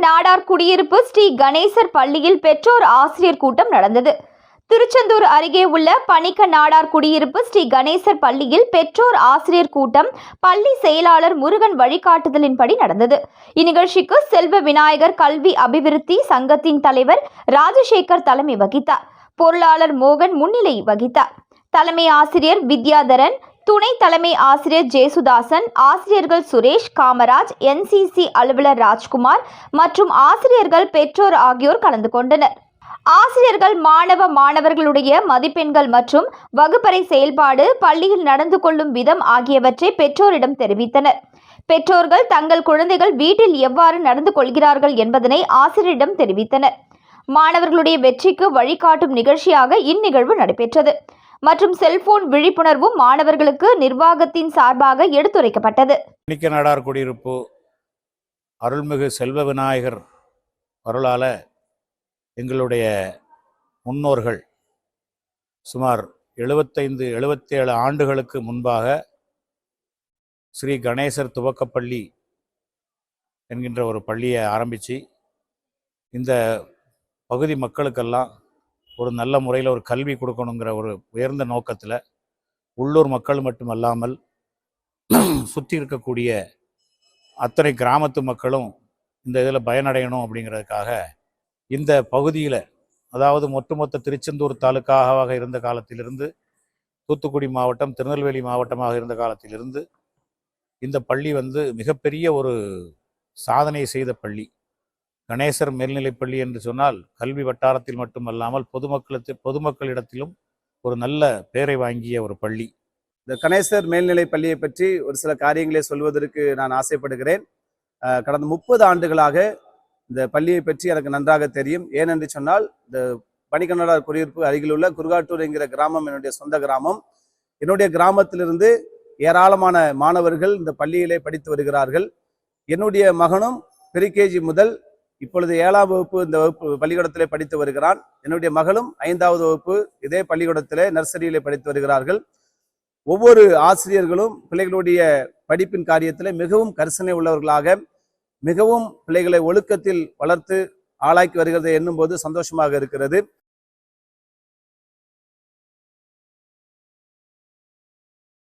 நாடார் குடியிருப்பு ஸ்ரீ கணேசர் பள்ளியில் பெற்றோர் ஆசிரியர் கூட்டம் நடந்தது. திருச்செந்தூர் அருகே உள்ள பணிக்க நாடார் குடியிருப்பு ஸ்ரீ கணேசர் பள்ளியில் பெற்றோர் ஆசிரியர் கூட்டம் பள்ளி செயலாளர் முருகன் வழிகாட்டுதலின்படி நடந்தது. இந்நிகழ்ச்சிக்கு செல்வ விநாயகர் கல்வி அபிவிருத்தி சங்கத்தின் தலைவர் ராஜசேகர் தலைமை வகித்தார். பொருளாளர் மோகன் முன்னிலை வகித்தார். தலைமை ஆசிரியர் வித்யாதரன், துணை தலைமை ஆசிரியர் ஜேசுதாசன், ஆசிரியர்கள் சுரேஷ், காமராஜ், NCC அலுவலர் ராஜ்குமார் மற்றும் ஆசிரியர்கள், பெற்றோர் ஆகியோர் கலந்து கொண்டனர். ஆசிரியர்கள் மாணவர்களுடைய மதிப்பெண்கள் மற்றும் வகுப்பறை செயல்பாடு, பள்ளியில் நடந்து கொள்ளும் விதம் ஆகியவற்றை பெற்றோரிடம் தெரிவித்தனர். பெற்றோர்கள் தங்கள் குழந்தைகள் வீட்டில் எவ்வாறு நடந்து கொள்கிறார்கள் என்பதனை ஆசிரியரிடம் தெரிவித்தனர். மாணவர்களுடைய வெற்றிக்கு வழிகாட்டும் நிகழ்ச்சியாக இந்நிகழ்வு நடைபெற்றது மற்றும் செல்போன் விழிப்புணர்வும் மாணவர்களுக்கு நிர்வாகத்தின் சார்பாக எடுத்துரைக்கப்பட்டது. பணிக்க நாடார் குடியிருப்பு அருள்மிகு செல்வ விநாயகர் அருளால எங்களுடைய முன்னோர்கள் சுமார் 75-77 ஆண்டுகளுக்கு முன்பாக ஸ்ரீ கணேசர் துவக்கப்பள்ளி என்கின்ற ஒரு பள்ளியை ஆரம்பித்து இந்த பகுதி மக்களுக்கெல்லாம் ஒரு நல்ல முறையில் ஒரு கல்வி கொடுக்கணுங்கிற ஒரு உயர்ந்த நோக்கத்தில் உள்ளூர் மக்கள் மட்டுமல்லாமல் சுற்றி இருக்கக்கூடிய அத்தனை கிராமத்து மக்களும் இந்த இதில் பயனடையணும் அப்படிங்கிறதுக்காக இந்த பகுதியில், அதாவது ஒட்டுமொத்த திருச்செந்தூர் தாலுக்காவாக இருந்த காலத்திலிருந்து தூத்துக்குடி மாவட்டம், திருநெல்வேலி மாவட்டமாக இருந்த காலத்திலிருந்து இந்த பள்ளி மிகப்பெரிய ஒரு சாதனை செய்த பள்ளி. கணேசர் மேல்நிலைப்பள்ளி என்று சொன்னால் கல்வி வட்டாரத்தில் மட்டுமல்லாமல் பொதுமக்களிடத்திலும் ஒரு நல்ல பெயரை வாங்கிய ஒரு பள்ளி. இந்த கணேசர் மேல்நிலை பள்ளியை பற்றி ஒரு சில காரியங்களை சொல்வதற்கு நான் ஆசைப்படுகிறேன். கடந்த 30 ஆண்டுகளாக இந்த பள்ளியை பற்றி எனக்கு நன்றாக தெரியும். ஏனென்று சொன்னால், இந்த பணிக்க நாடார் குடியிருப்பு அருகில் உள்ள குருகாட்டூர் என்கிற கிராமம் என்னுடைய சொந்த கிராமம். என்னுடைய கிராமத்திலிருந்து ஏராளமான மாணவர்கள் இந்த பள்ளியிலே படித்து வருகிறார்கள். என்னுடைய மகனும் ப்ரீகேஜி முதல் இப்பொழுது 7ஆம் வகுப்பு இந்த பள்ளிக்கூடத்திலே படித்து வருகிறான். என்னுடைய மகளும் 5வது வகுப்பு இதே பள்ளிக்கூடத்திலே நர்சரியிலே படித்து வருகிறார்கள். ஒவ்வொரு ஆசிரியர்களும் பிள்ளைகளுடைய படிப்பின் காரியத்திலே மிகவும் கரிசனை உள்ளவர்களாக, மிகவும் பிள்ளைகளை ஒழுக்கத்தில் வளர்த்து ஆளாக்கி வருகிறதை எண்ணும்போது சந்தோஷமாக இருக்கிறது.